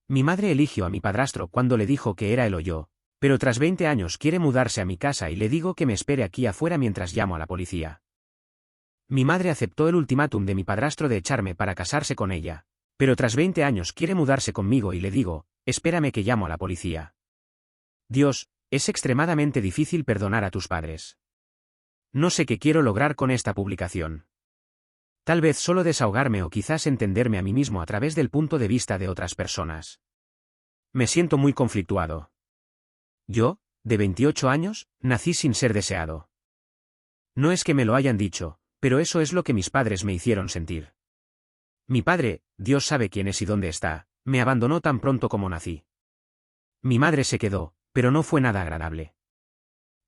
Mi madre eligió a mi padrastro cuando le dijo que era él o yo, pero tras 20 años quiere mudarse a mi casa y le digo que me espere aquí afuera mientras llamo a la policía. Mi madre aceptó el ultimátum de mi padrastro de echarme para casarse con ella, pero tras 20 años quiere mudarse conmigo y le digo, espérame que llamo a la policía. Dios, es extremadamente difícil perdonar a tus padres. No sé qué quiero lograr con esta publicación. Tal vez solo desahogarme o quizás entenderme a mí mismo a través del punto de vista de otras personas. Me siento muy conflictuado. Yo, de 28 años, nací sin ser deseado. No es que me lo hayan dicho, pero eso es lo que mis padres me hicieron sentir. Mi padre, Dios sabe quién es y dónde está, me abandonó tan pronto como nací. Mi madre se quedó, pero no fue nada agradable.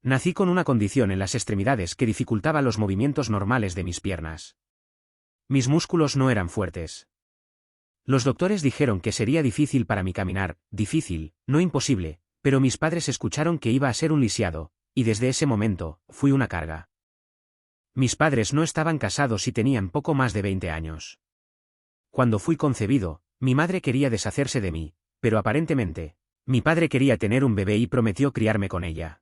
Nací con una condición en las extremidades que dificultaba los movimientos normales de mis piernas. Mis músculos no eran fuertes. Los doctores dijeron que sería difícil para mí caminar, difícil, no imposible, pero mis padres escucharon que iba a ser un lisiado, y desde ese momento, fui una carga. Mis padres no estaban casados y tenían poco más de 20 años. Cuando fui concebido, mi madre quería deshacerse de mí, pero aparentemente, mi padre quería tener un bebé y prometió criarme con ella.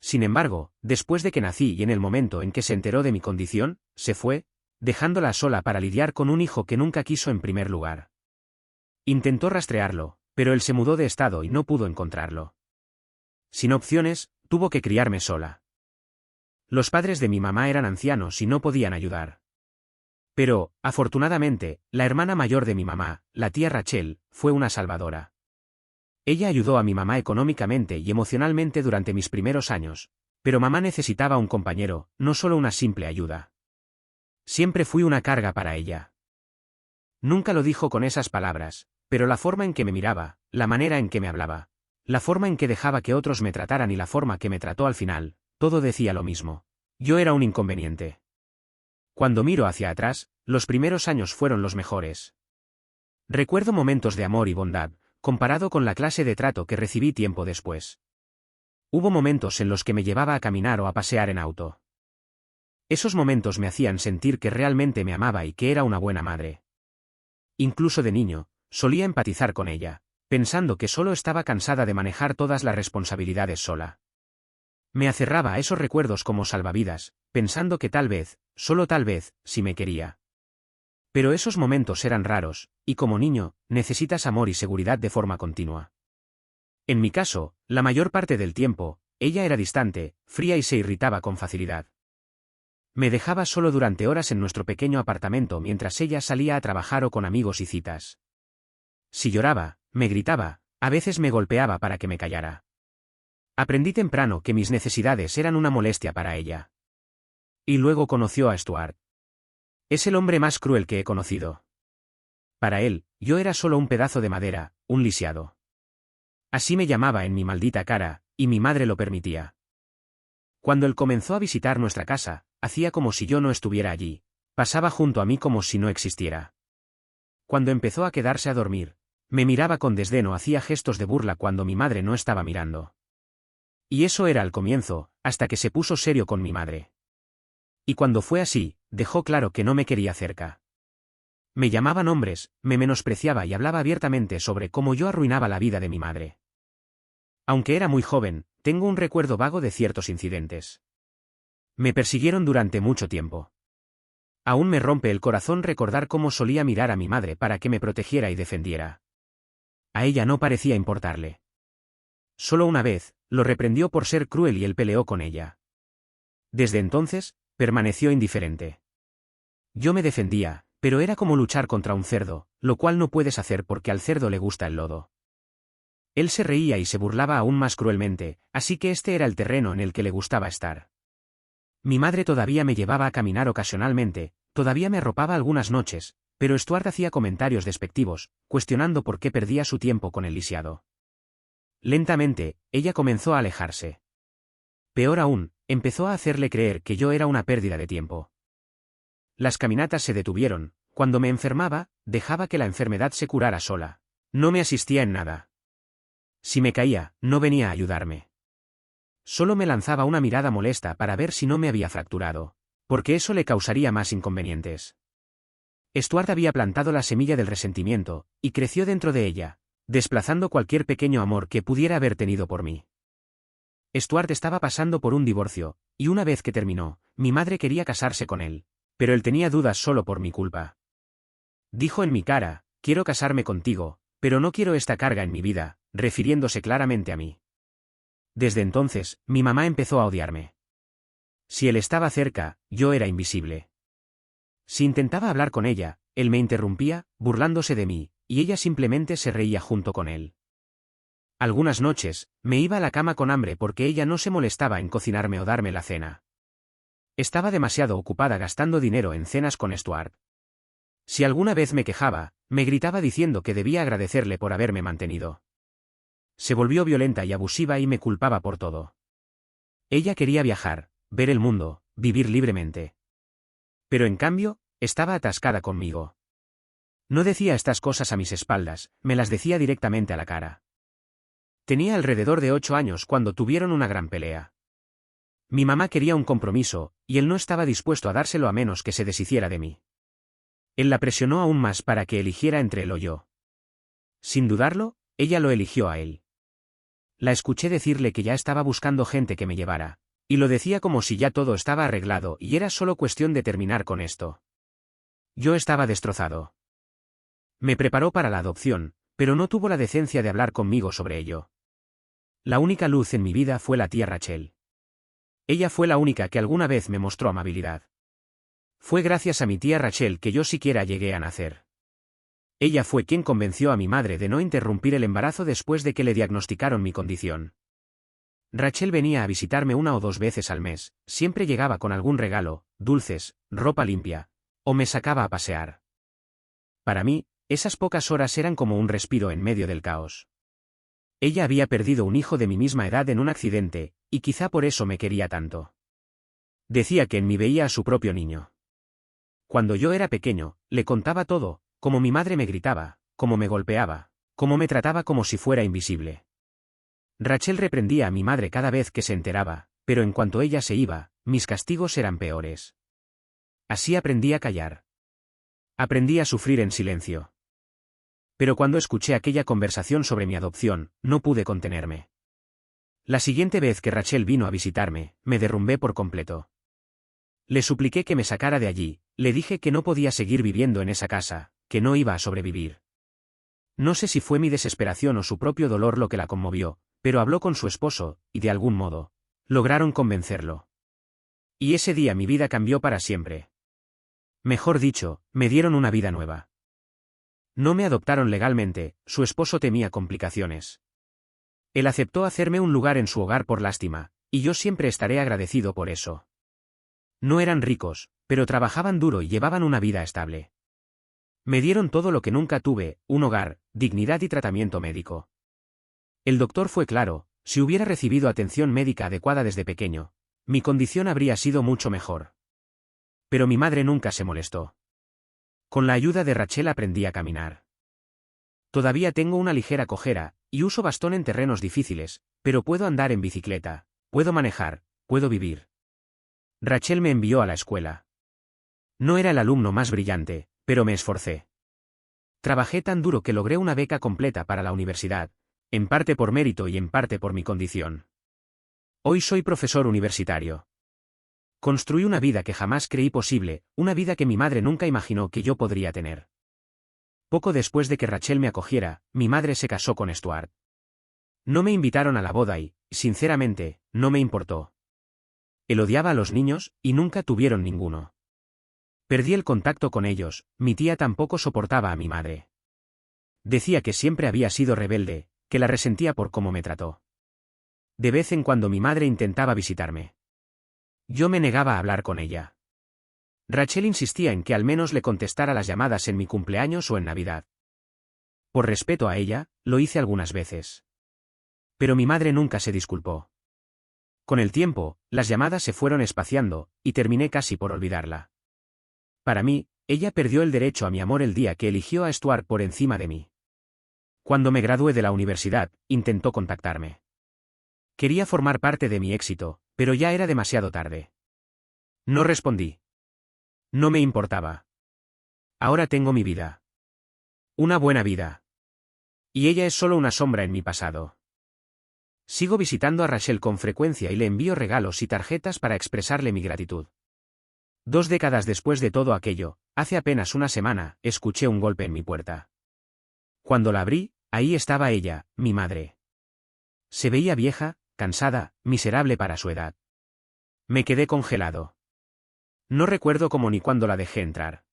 Sin embargo, después de que nací y en el momento en que se enteró de mi condición, se fue, dejándola sola para lidiar con un hijo que nunca quiso en primer lugar. Intentó rastrearlo, pero él se mudó de estado y no pudo encontrarlo. Sin opciones, tuvo que criarme sola. Los padres de mi mamá eran ancianos y no podían ayudar. Pero, afortunadamente, la hermana mayor de mi mamá, la tía Rachel, fue una salvadora. Ella ayudó a mi mamá económicamente y emocionalmente durante mis primeros años, pero mamá necesitaba un compañero, no solo una simple ayuda. Siempre fui una carga para ella. Nunca lo dijo con esas palabras, pero la forma en que me miraba, la manera en que me hablaba, la forma en que dejaba que otros me trataran y la forma que me trató al final, todo decía lo mismo. Yo era un inconveniente. Cuando miro hacia atrás, los primeros años fueron los mejores. Recuerdo momentos de amor y bondad, comparado con la clase de trato que recibí tiempo después. Hubo momentos en los que me llevaba a caminar o a pasear en auto. Esos momentos me hacían sentir que realmente me amaba y que era una buena madre. Incluso de niño, solía empatizar con ella, pensando que solo estaba cansada de manejar todas las responsabilidades sola. Me aferraba a esos recuerdos como salvavidas, pensando que tal vez, solo tal vez, sí me quería. Pero esos momentos eran raros, y como niño, necesitas amor y seguridad de forma continua. En mi caso, la mayor parte del tiempo, ella era distante, fría y se irritaba con facilidad. Me dejaba solo durante horas en nuestro pequeño apartamento mientras ella salía a trabajar o con amigos y citas. Si lloraba, me gritaba, a veces me golpeaba para que me callara. Aprendí temprano que mis necesidades eran una molestia para ella. Y luego conoció a Stuart. Es el hombre más cruel que he conocido. Para él, yo era solo un pedazo de madera, un lisiado. Así me llamaba en mi maldita cara, y mi madre lo permitía. Cuando él comenzó a visitar nuestra casa, hacía como si yo no estuviera allí, pasaba junto a mí como si no existiera. Cuando empezó a quedarse a dormir, me miraba con desdén o hacía gestos de burla cuando mi madre no estaba mirando. Y eso era al comienzo, hasta que se puso serio con mi madre. Y cuando fue así, dejó claro que no me quería cerca. Me llamaba nombres, me menospreciaba y hablaba abiertamente sobre cómo yo arruinaba la vida de mi madre. Aunque era muy joven, tengo un recuerdo vago de ciertos incidentes. Me persiguieron durante mucho tiempo. Aún me rompe el corazón recordar cómo solía mirar a mi madre para que me protegiera y defendiera. A ella no parecía importarle. Solo una vez, lo reprendió por ser cruel y él peleó con ella. Desde entonces, permaneció indiferente. Yo me defendía, pero era como luchar contra un cerdo, lo cual no puedes hacer porque al cerdo le gusta el lodo. Él se reía y se burlaba aún más cruelmente, así que este era el terreno en el que le gustaba estar. Mi madre todavía me llevaba a caminar ocasionalmente, todavía me arropaba algunas noches, pero Stuart hacía comentarios despectivos, cuestionando por qué perdía su tiempo con el lisiado. Lentamente, ella comenzó a alejarse. Peor aún, empezó a hacerle creer que yo era una pérdida de tiempo. Las caminatas se detuvieron, cuando me enfermaba, dejaba que la enfermedad se curara sola. No me asistía en nada. Si me caía, no venía a ayudarme. Solo me lanzaba una mirada molesta para ver si no me había fracturado, porque eso le causaría más inconvenientes. Stuart había plantado la semilla del resentimiento, y creció dentro de ella, desplazando cualquier pequeño amor que pudiera haber tenido por mí. Stuart estaba pasando por un divorcio, y una vez que terminó, mi madre quería casarse con él, pero él tenía dudas solo por mi culpa. Dijo en mi cara, quiero casarme contigo, pero no quiero esta carga en mi vida, refiriéndose claramente a mí. Desde entonces, mi mamá empezó a odiarme. Si él estaba cerca, yo era invisible. Si intentaba hablar con ella, él me interrumpía, burlándose de mí, y ella simplemente se reía junto con él. Algunas noches, me iba a la cama con hambre porque ella no se molestaba en cocinarme o darme la cena. Estaba demasiado ocupada gastando dinero en cenas con Stuart. Si alguna vez me quejaba, me gritaba diciendo que debía agradecerle por haberme mantenido. Se volvió violenta y abusiva y me culpaba por todo. Ella quería viajar, ver el mundo, vivir libremente. Pero en cambio, estaba atascada conmigo. No decía estas cosas a mis espaldas, me las decía directamente a la cara. Tenía alrededor de 8 años cuando tuvieron una gran pelea. Mi mamá quería un compromiso, y él no estaba dispuesto a dárselo a menos que se deshiciera de mí. Él la presionó aún más para que eligiera entre él o yo. Sin dudarlo, ella lo eligió a él. La escuché decirle que ya estaba buscando gente que me llevara, y lo decía como si ya todo estaba arreglado y era solo cuestión de terminar con esto. Yo estaba destrozado. Me preparó para la adopción, pero no tuvo la decencia de hablar conmigo sobre ello. La única luz en mi vida fue la tía Rachel. Ella fue la única que alguna vez me mostró amabilidad. Fue gracias a mi tía Rachel que yo siquiera llegué a nacer. Ella fue quien convenció a mi madre de no interrumpir el embarazo después de que le diagnosticaron mi condición. Rachel venía a visitarme 1 o 2 veces al mes, siempre llegaba con algún regalo, dulces, ropa limpia, o me sacaba a pasear. Para mí, esas pocas horas eran como un respiro en medio del caos. Ella había perdido un hijo de mi misma edad en un accidente, y quizá por eso me quería tanto. Decía que en mí veía a su propio niño. Cuando yo era pequeño, le contaba todo, cómo mi madre me gritaba, cómo me golpeaba, cómo me trataba como si fuera invisible. Rachel reprendía a mi madre cada vez que se enteraba, pero en cuanto ella se iba, mis castigos eran peores. Así aprendí a callar. Aprendí a sufrir en silencio. Pero cuando escuché aquella conversación sobre mi adopción, no pude contenerme. La siguiente vez que Rachel vino a visitarme, me derrumbé por completo. Le supliqué que me sacara de allí, le dije que no podía seguir viviendo en esa casa, que no iba a sobrevivir. No sé si fue mi desesperación o su propio dolor lo que la conmovió, pero habló con su esposo, y de algún modo, lograron convencerlo. Y ese día mi vida cambió para siempre. Mejor dicho, me dieron una vida nueva. No me adoptaron legalmente, su esposo temía complicaciones. Él aceptó hacerme un lugar en su hogar por lástima, y yo siempre estaré agradecido por eso. No eran ricos, pero trabajaban duro y llevaban una vida estable. Me dieron todo lo que nunca tuve, un hogar, dignidad y tratamiento médico. El doctor fue claro, si hubiera recibido atención médica adecuada desde pequeño, mi condición habría sido mucho mejor. Pero mi madre nunca se molestó. Con la ayuda de Rachel aprendí a caminar. Todavía tengo una ligera cojera, y uso bastón en terrenos difíciles, pero puedo andar en bicicleta, puedo manejar, puedo vivir. Rachel me envió a la escuela. No era el alumno más brillante, pero me esforcé. Trabajé tan duro que logré una beca completa para la universidad, en parte por mérito y en parte por mi condición. Hoy soy profesor universitario. Construí una vida que jamás creí posible, una vida que mi madre nunca imaginó que yo podría tener. Poco después de que Rachel me acogiera, mi madre se casó con Stuart. No me invitaron a la boda y, sinceramente, no me importó. Él odiaba a los niños, y nunca tuvieron ninguno. Perdí el contacto con ellos, mi tía tampoco soportaba a mi madre. Decía que siempre había sido rebelde, que la resentía por cómo me trató. De vez en cuando mi madre intentaba visitarme. Yo me negaba a hablar con ella. Rachel insistía en que al menos le contestara las llamadas en mi cumpleaños o en Navidad. Por respeto a ella, lo hice algunas veces. Pero mi madre nunca se disculpó. Con el tiempo, las llamadas se fueron espaciando, y terminé casi por olvidarla. Para mí, ella perdió el derecho a mi amor el día que eligió a Stuart por encima de mí. Cuando me gradué de la universidad, intentó contactarme. Quería formar parte de mi éxito, pero ya era demasiado tarde. No respondí. No me importaba. Ahora tengo mi vida. Una buena vida. Y ella es solo una sombra en mi pasado. Sigo visitando a Rachel con frecuencia y le envío regalos y tarjetas para expresarle mi gratitud. 2 décadas después de todo aquello, hace apenas una semana, escuché un golpe en mi puerta. Cuando la abrí, ahí estaba ella, mi madre. Se veía vieja, cansada, miserable para su edad. Me quedé congelado. No recuerdo cómo ni cuándo la dejé entrar.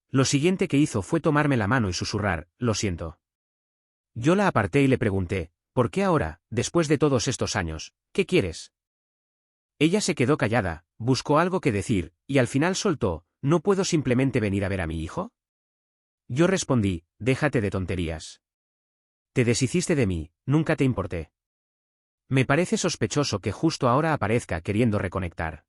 Lo siguiente que hizo fue tomarme la mano y susurrar, lo siento. Yo la aparté y le pregunté, ¿por qué ahora, después de todos estos años, qué quieres? Ella se quedó callada, buscó algo que decir, y al final soltó, ¿no puedo simplemente venir a ver a mi hijo? Yo respondí, déjate de tonterías. Te deshiciste de mí, nunca te importé. Me parece sospechoso que justo ahora aparezca queriendo reconectar.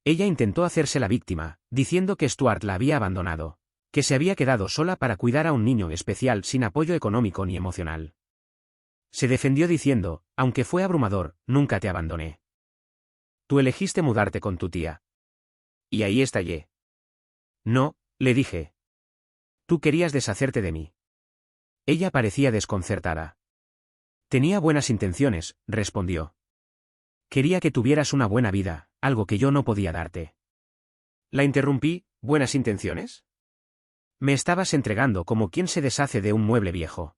Ella intentó hacerse la víctima, diciendo que Stuart la había abandonado, que se había quedado sola para cuidar a un niño especial sin apoyo económico ni emocional. Se defendió diciendo, aunque fue abrumador, nunca te abandoné. Tú elegiste mudarte con tu tía. Y ahí estallé. No, le dije. Tú querías deshacerte de mí. Ella parecía desconcertada. Tenía buenas intenciones, respondió. Quería que tuvieras una buena vida, algo que yo no podía darte. La interrumpí, ¿buenas intenciones? Me estabas entregando como quien se deshace de un mueble viejo.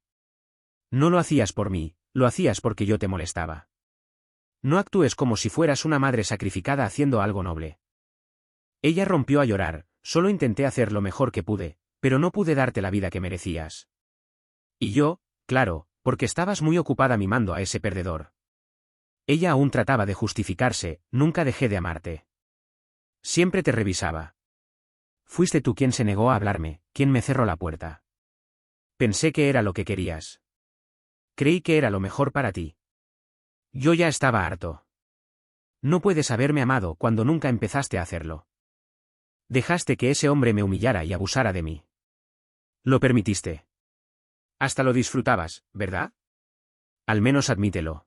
No lo hacías por mí, lo hacías porque yo te molestaba. No actúes como si fueras una madre sacrificada haciendo algo noble. Ella rompió a llorar, solo intenté hacer lo mejor que pude, pero no pude darte la vida que merecías. Y yo, claro, porque estabas muy ocupada mimando a ese perdedor. Ella aún trataba de justificarse, nunca dejé de amarte. Siempre te revisaba. Fuiste tú quien se negó a hablarme, quien me cerró la puerta. Pensé que era lo que querías. Creí que era lo mejor para ti. Yo ya estaba harto. No puedes haberme amado cuando nunca empezaste a hacerlo. Dejaste que ese hombre me humillara y abusara de mí. Lo permitiste. Hasta lo disfrutabas, ¿verdad? Al menos admítelo.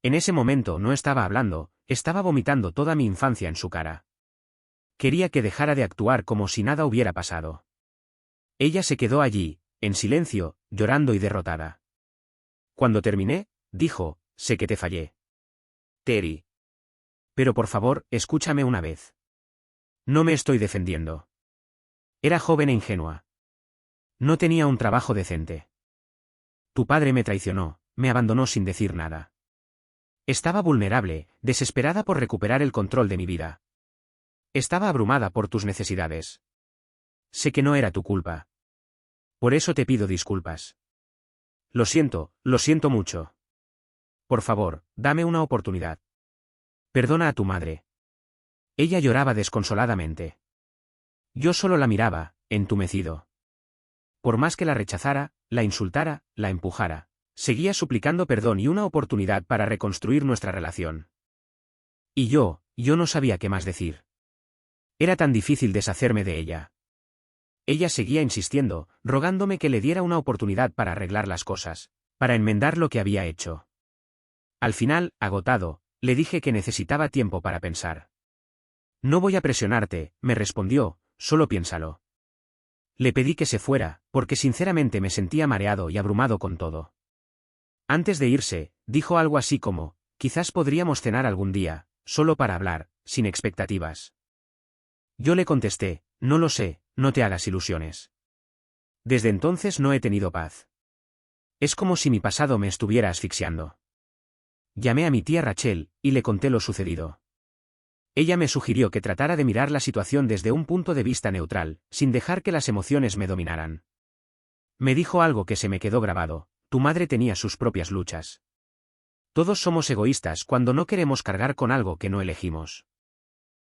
En ese momento no estaba hablando, estaba vomitando toda mi infancia en su cara. Quería que dejara de actuar como si nada hubiera pasado. Ella se quedó allí, en silencio, llorando y derrotada. Cuando terminé, dijo, sé que te fallé. Terry. Pero por favor, escúchame una vez. No me estoy defendiendo. Era joven e ingenua. No tenía un trabajo decente. Tu padre me traicionó, me abandonó sin decir nada. Estaba vulnerable, desesperada por recuperar el control de mi vida. Estaba abrumada por tus necesidades. Sé que no era tu culpa. Por eso te pido disculpas. Lo siento mucho. Por favor, dame una oportunidad. Perdona a tu madre. Ella lloraba desconsoladamente. Yo solo la miraba, entumecido. Por más que la rechazara, la insultara, la empujara, seguía suplicando perdón y una oportunidad para reconstruir nuestra relación. Y yo no sabía qué más decir. Era tan difícil deshacerme de ella. Ella seguía insistiendo, rogándome que le diera una oportunidad para arreglar las cosas, para enmendar lo que había hecho. Al final, agotado, le dije que necesitaba tiempo para pensar. No voy a presionarte, me respondió, solo piénsalo. Le pedí que se fuera, porque sinceramente me sentía mareado y abrumado con todo. Antes de irse, dijo algo así como, quizás podríamos cenar algún día, solo para hablar, sin expectativas. Yo le contesté, no lo sé, no te hagas ilusiones. Desde entonces no he tenido paz. Es como si mi pasado me estuviera asfixiando. Llamé a mi tía Rachel, y le conté lo sucedido. Ella me sugirió que tratara de mirar la situación desde un punto de vista neutral, sin dejar que las emociones me dominaran. Me dijo algo que se me quedó grabado, tu madre tenía sus propias luchas. Todos somos egoístas cuando no queremos cargar con algo que no elegimos.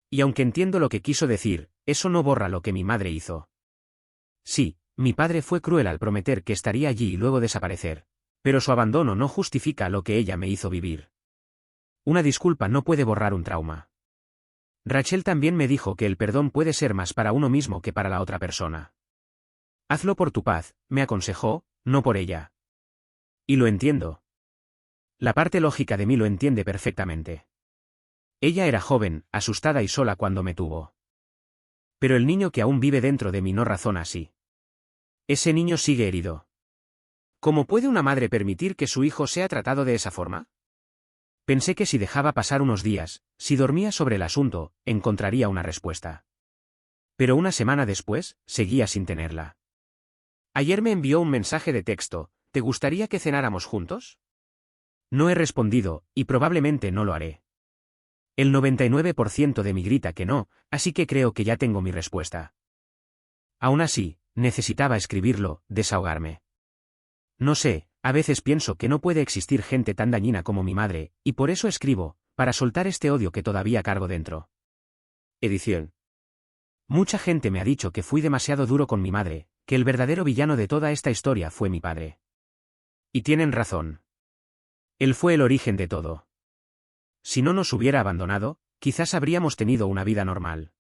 Y aunque entiendo lo que quiso decir, eso no borra lo que mi madre hizo. Sí, mi padre fue cruel al prometer que estaría allí y luego desaparecer, pero su abandono no justifica lo que ella me hizo vivir. Una disculpa no puede borrar un trauma. Rachel también me dijo que el perdón puede ser más para uno mismo que para la otra persona. Hazlo por tu paz, me aconsejó, no por ella. Y lo entiendo. La parte lógica de mí lo entiende perfectamente. Ella era joven, asustada y sola cuando me tuvo. Pero el niño que aún vive dentro de mí no razona así. Ese niño sigue herido. ¿Cómo puede una madre permitir que su hijo sea tratado de esa forma? Pensé que si dejaba pasar unos días, si dormía sobre el asunto, encontraría una respuesta. Pero una semana después, seguía sin tenerla. Ayer me envió un mensaje de texto: ¿te gustaría que cenáramos juntos? No he respondido, y probablemente no lo haré. El 99% de mí grita que no, así que creo que ya tengo mi respuesta. Aún así, necesitaba escribirlo, desahogarme. No sé, a veces pienso que no puede existir gente tan dañina como mi madre, y por eso escribo, para soltar este odio que todavía cargo dentro. Edición. Mucha gente me ha dicho que fui demasiado duro con mi madre, que el verdadero villano de toda esta historia fue mi padre. Y tienen razón. Él fue el origen de todo. Si no nos hubiera abandonado, quizás habríamos tenido una vida normal.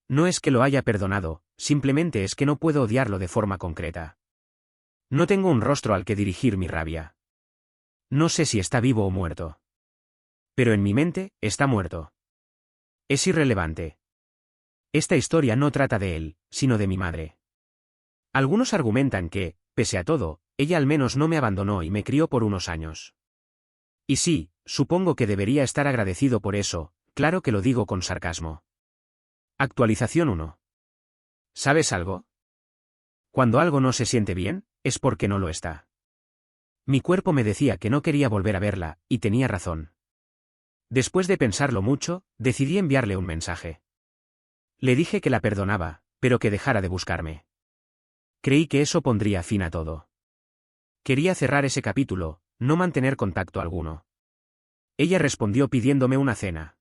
No es que lo haya perdonado, simplemente es que no puedo odiarlo de forma concreta. No tengo un rostro al que dirigir mi rabia. No sé si está vivo o muerto. Pero en mi mente, está muerto. Es irrelevante. Esta historia no trata de él, sino de mi madre. Algunos argumentan que, pese a todo, ella al menos no me abandonó y me crió por unos años. Y sí, supongo que debería estar agradecido por eso, claro que lo digo con sarcasmo. Actualización 1. ¿Sabes algo? Cuando algo no se siente bien, es porque no lo está. Mi cuerpo me decía que no quería volver a verla, y tenía razón. Después de pensarlo mucho, decidí enviarle un mensaje. Le dije que la perdonaba, pero que dejara de buscarme. Creí que eso pondría fin a todo. Quería cerrar ese capítulo, no mantener contacto alguno. Ella respondió pidiéndome una cena.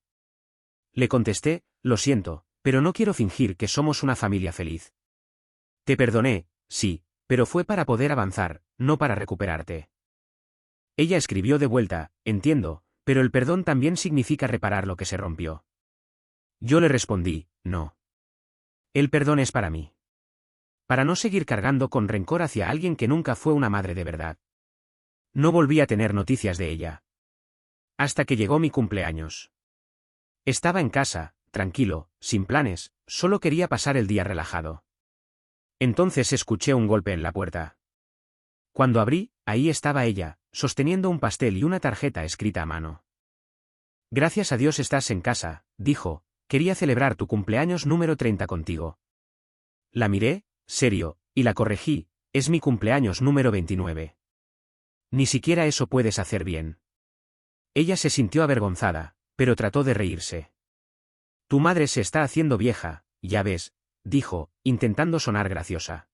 Le contesté: lo siento, pero no quiero fingir que somos una familia feliz. Te perdoné, sí, pero fue para poder avanzar, no para recuperarte. Ella escribió de vuelta: entiendo, pero el perdón también significa reparar lo que se rompió. Yo le respondí: no. El perdón es para mí. Para no seguir cargando con rencor hacia alguien que nunca fue una madre de verdad. No volví a tener noticias de ella. Hasta que llegó mi cumpleaños. Estaba en casa, tranquilo, sin planes, solo quería pasar el día relajado. Entonces escuché un golpe en la puerta. Cuando abrí, ahí estaba ella, sosteniendo un pastel y una tarjeta escrita a mano. Gracias a Dios estás en casa, dijo, quería celebrar tu cumpleaños número 30 contigo. La miré, serio, y la corregí: es mi cumpleaños número 29. Ni siquiera eso puedes hacer bien. Ella se sintió avergonzada, pero trató de reírse. Tu madre se está haciendo vieja, ya ves, dijo, intentando sonar graciosa.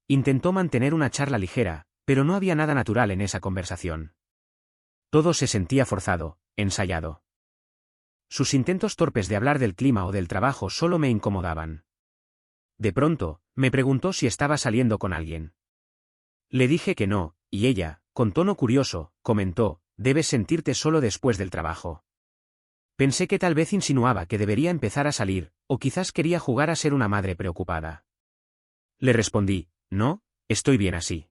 Intentó mantener una charla ligera, pero no había nada natural en esa conversación. Todo se sentía forzado, ensayado. Sus intentos torpes de hablar del clima o del trabajo solo me incomodaban. De pronto, me preguntó si estaba saliendo con alguien. Le dije que no, y ella, con tono curioso, comentó: debes sentirte solo después del trabajo. Pensé que tal vez insinuaba que debería empezar a salir, o quizás quería jugar a ser una madre preocupada. Le respondí: no, estoy bien así.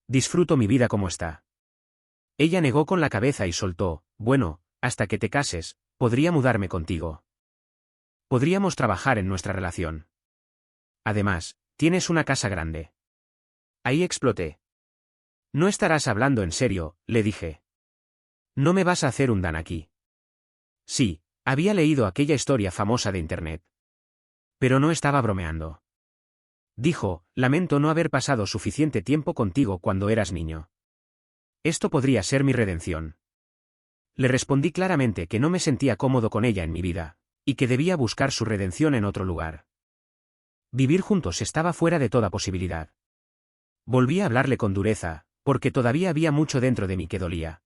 Disfruto mi vida como está. Ella negó con la cabeza y soltó: bueno, hasta que te cases, podría mudarme contigo. Podríamos trabajar en nuestra relación. Además, tienes una casa grande. Ahí exploté. No estarás hablando en serio, le dije. No me vas a hacer un dan aquí. Sí, había leído aquella historia famosa de Internet. Pero no estaba bromeando. Dijo: lamento no haber pasado suficiente tiempo contigo cuando eras niño. Esto podría ser mi redención. Le respondí claramente que no me sentía cómodo con ella en mi vida, y que debía buscar su redención en otro lugar. Vivir juntos estaba fuera de toda posibilidad. Volví a hablarle con dureza, porque todavía había mucho dentro de mí que dolía.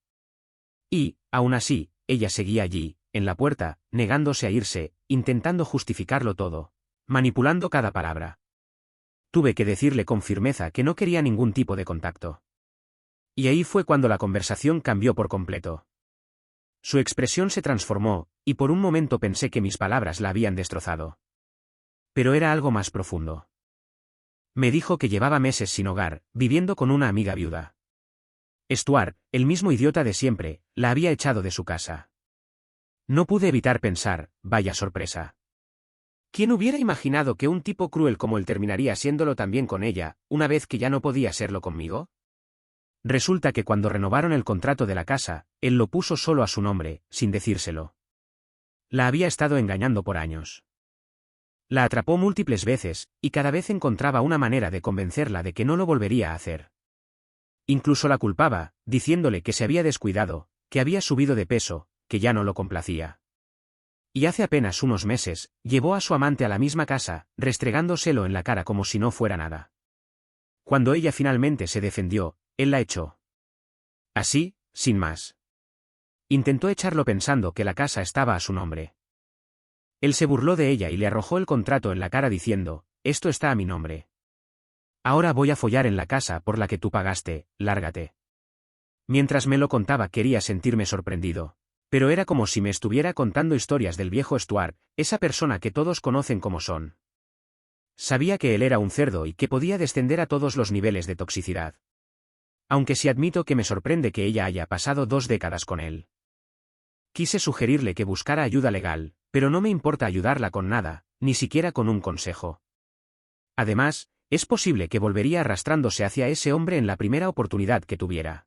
Y, aún así, ella seguía allí, en la puerta, negándose a irse, intentando justificarlo todo, manipulando cada palabra. Tuve que decirle con firmeza que no quería ningún tipo de contacto. Y ahí fue cuando la conversación cambió por completo. Su expresión se transformó, y por un momento pensé que mis palabras la habían destrozado. Pero era algo más profundo. Me dijo que llevaba meses sin hogar, viviendo con una amiga viuda. Stuart, el mismo idiota de siempre, la había echado de su casa. No pude evitar pensar: vaya sorpresa. ¿Quién hubiera imaginado que un tipo cruel como él terminaría siéndolo también con ella, una vez que ya no podía serlo conmigo? Resulta que cuando renovaron el contrato de la casa, él lo puso solo a su nombre, sin decírselo. La había estado engañando por años. La atrapó múltiples veces, y cada vez encontraba una manera de convencerla de que no lo volvería a hacer. Incluso la culpaba, diciéndole que se había descuidado, que había subido de peso, que ya no lo complacía. Y hace apenas unos meses, llevó a su amante a la misma casa, restregándoselo en la cara como si no fuera nada. Cuando ella finalmente se defendió, él la echó. Así, sin más. Intentó echarlo pensando que la casa estaba a su nombre. Él se burló de ella y le arrojó el contrato en la cara diciendo, esto está a mi nombre. Ahora voy a follar en la casa por la que tú pagaste, lárgate. Mientras me lo contaba quería sentirme sorprendido. Pero era como si me estuviera contando historias del viejo Stuart, esa persona que todos conocen como son. Sabía que él era un cerdo y que podía descender a todos los niveles de toxicidad. Aunque sí admito que me sorprende que ella haya pasado 2 décadas con él. Quise sugerirle que buscara ayuda legal, pero no me importa ayudarla con nada, ni siquiera con un consejo. Además, es posible que volvería arrastrándose hacia ese hombre en la primera oportunidad que tuviera.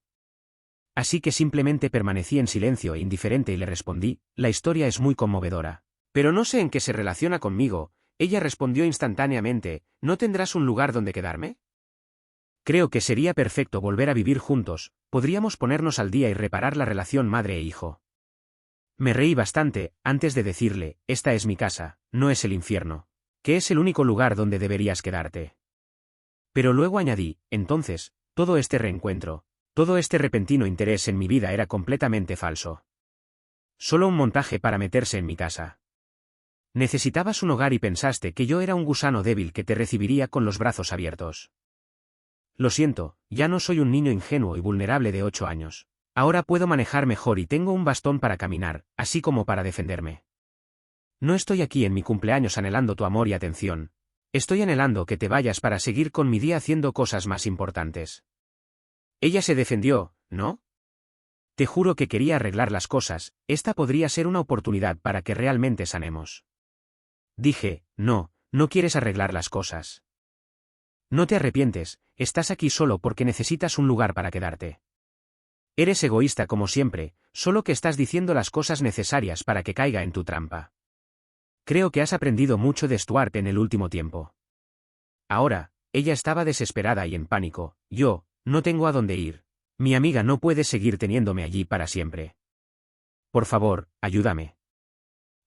Así que simplemente permanecí en silencio e indiferente y le respondí, la historia es muy conmovedora. Pero no sé en qué se relaciona conmigo. Ella respondió instantáneamente, ¿no tendrás un lugar donde quedarme? Creo que sería perfecto volver a vivir juntos, podríamos ponernos al día y reparar la relación madre e hijo. Me reí bastante, antes de decirle, esta es mi casa, no es el infierno, que es el único lugar donde deberías quedarte. Pero luego añadí, entonces, todo este reencuentro, todo este repentino interés en mi vida era completamente falso. Solo un montaje para meterse en mi casa. Necesitabas un hogar y pensaste que yo era un gusano débil que te recibiría con los brazos abiertos. Lo siento, ya no soy un niño ingenuo y vulnerable de 8 años. Ahora puedo manejar mejor y tengo un bastón para caminar, así como para defenderme. No estoy aquí en mi cumpleaños anhelando tu amor y atención. Estoy anhelando que te vayas para seguir con mi día haciendo cosas más importantes. Ella se defendió, ¿no? Te juro que quería arreglar las cosas, esta podría ser una oportunidad para que realmente sanemos. Dije, no, no quieres arreglar las cosas. No te arrepientes, estás aquí solo porque necesitas un lugar para quedarte. Eres egoísta como siempre, solo que estás diciendo las cosas necesarias para que caiga en tu trampa. Creo que has aprendido mucho de Stuart en el último tiempo. Ahora, ella estaba desesperada y en pánico, yo, no tengo a dónde ir. Mi amiga no puede seguir teniéndome allí para siempre. Por favor, ayúdame.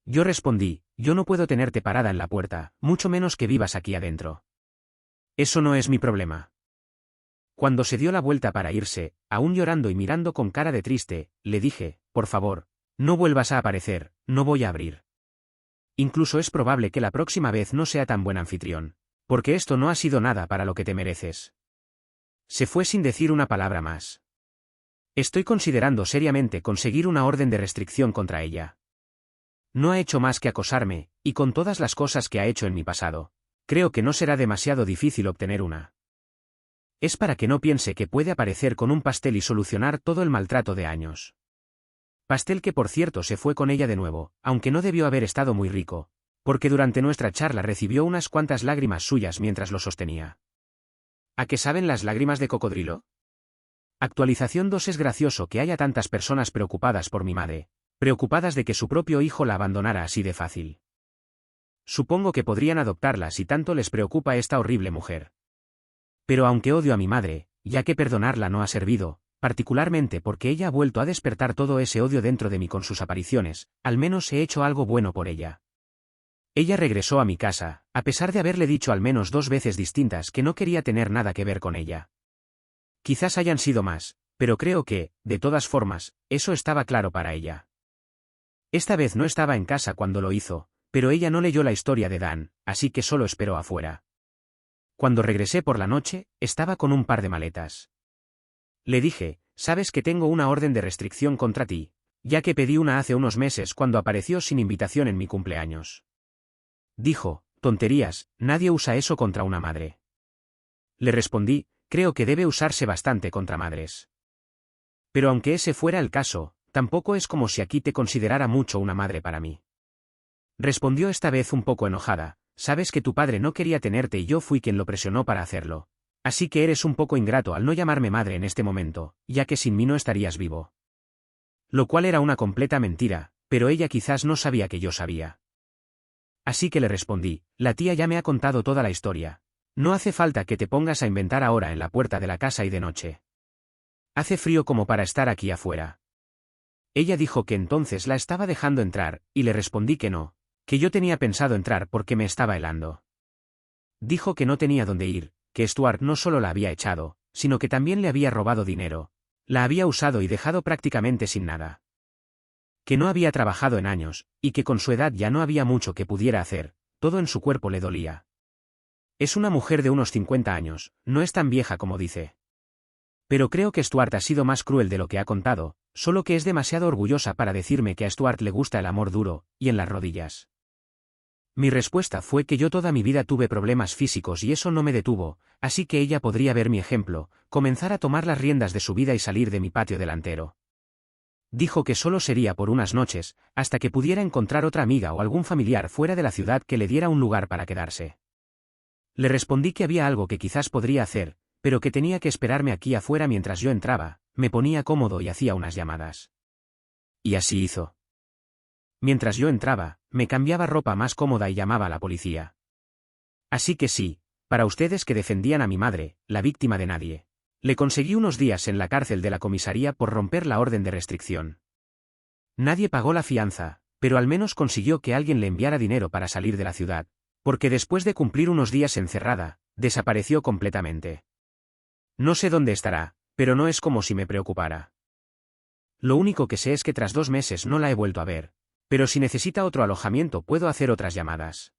Yo respondí, yo no puedo tenerte parada en la puerta, mucho menos que vivas aquí adentro. Eso no es mi problema. Cuando se dio la vuelta para irse, aún llorando y mirando con cara de triste, le dije, por favor, no vuelvas a aparecer, no voy a abrir. Incluso es probable que la próxima vez no sea tan buen anfitrión, porque esto no ha sido nada para lo que te mereces. Se fue sin decir una palabra más. Estoy considerando seriamente conseguir una orden de restricción contra ella. No ha hecho más que acosarme, y con todas las cosas que ha hecho en mi pasado, creo que no será demasiado difícil obtener una. Es para que no piense que puede aparecer con un pastel y solucionar todo el maltrato de años. Pastel que por cierto se fue con ella de nuevo, aunque no debió haber estado muy rico, porque durante nuestra charla recibió unas cuantas lágrimas suyas mientras lo sostenía. ¿A qué saben las lágrimas de cocodrilo? Actualización 2. Es gracioso que haya tantas personas preocupadas por mi madre, preocupadas de que su propio hijo la abandonara así de fácil. Supongo que podrían adoptarla si tanto les preocupa esta horrible mujer. Pero aunque odio a mi madre, ya que perdonarla no ha servido, particularmente porque ella ha vuelto a despertar todo ese odio dentro de mí con sus apariciones, al menos he hecho algo bueno por ella. Ella regresó a mi casa, a pesar de haberle dicho al menos 2 veces distintas que no quería tener nada que ver con ella. Quizás hayan sido más, pero creo que, de todas formas, eso estaba claro para ella. Esta vez no estaba en casa cuando lo hizo, pero ella no leyó la historia de Dan, así que solo esperó afuera. Cuando regresé por la noche, estaba con un par de maletas. Le dije, sabes que tengo una orden de restricción contra ti, ya que pedí una hace unos meses cuando apareció sin invitación en mi cumpleaños. Dijo, tonterías, nadie usa eso contra una madre. Le respondí, creo que debe usarse bastante contra madres. Pero aunque ese fuera el caso, tampoco es como si aquí te considerara mucho una madre para mí. Respondió esta vez un poco enojada, sabes que tu padre no quería tenerte y yo fui quien lo presionó para hacerlo. Así que eres un poco ingrato al no llamarme madre en este momento, ya que sin mí no estarías vivo. Lo cual era una completa mentira, pero ella quizás no sabía que yo sabía. Así que le respondí, la tía ya me ha contado toda la historia. No hace falta que te pongas a inventar ahora en la puerta de la casa y de noche. Hace frío como para estar aquí afuera. Ella dijo que entonces la estaba dejando entrar, y le respondí que no, que yo tenía pensado entrar porque me estaba helando. Dijo que no tenía dónde ir, que Stuart no solo la había echado, sino que también le había robado dinero. La había usado y dejado prácticamente sin nada. Que no había trabajado en años, y que con su edad ya no había mucho que pudiera hacer, todo en su cuerpo le dolía. Es una mujer de unos 50 años, no es tan vieja como dice. Pero creo que Stuart ha sido más cruel de lo que ha contado, solo que es demasiado orgullosa para decirme que a Stuart le gusta el amor duro, y en las rodillas. Mi respuesta fue que yo toda mi vida tuve problemas físicos y eso no me detuvo, así que ella podría ver mi ejemplo, comenzar a tomar las riendas de su vida y salir de mi patio delantero. Dijo que solo sería por unas noches, hasta que pudiera encontrar otra amiga o algún familiar fuera de la ciudad que le diera un lugar para quedarse. Le respondí que había algo que quizás podría hacer, pero que tenía que esperarme aquí afuera mientras yo entraba, me ponía cómodo y hacía unas llamadas. Y así hizo. Mientras yo entraba, me cambiaba ropa más cómoda y llamaba a la policía. Así que sí, para ustedes que defendían a mi madre, la víctima de nadie. Le conseguí unos días en la cárcel de la comisaría por romper la orden de restricción. Nadie pagó la fianza, pero al menos consiguió que alguien le enviara dinero para salir de la ciudad, porque después de cumplir unos días encerrada, desapareció completamente. No sé dónde estará, pero no es como si me preocupara. Lo único que sé es que tras 2 meses no la he vuelto a ver, pero si necesita otro alojamiento puedo hacer otras llamadas.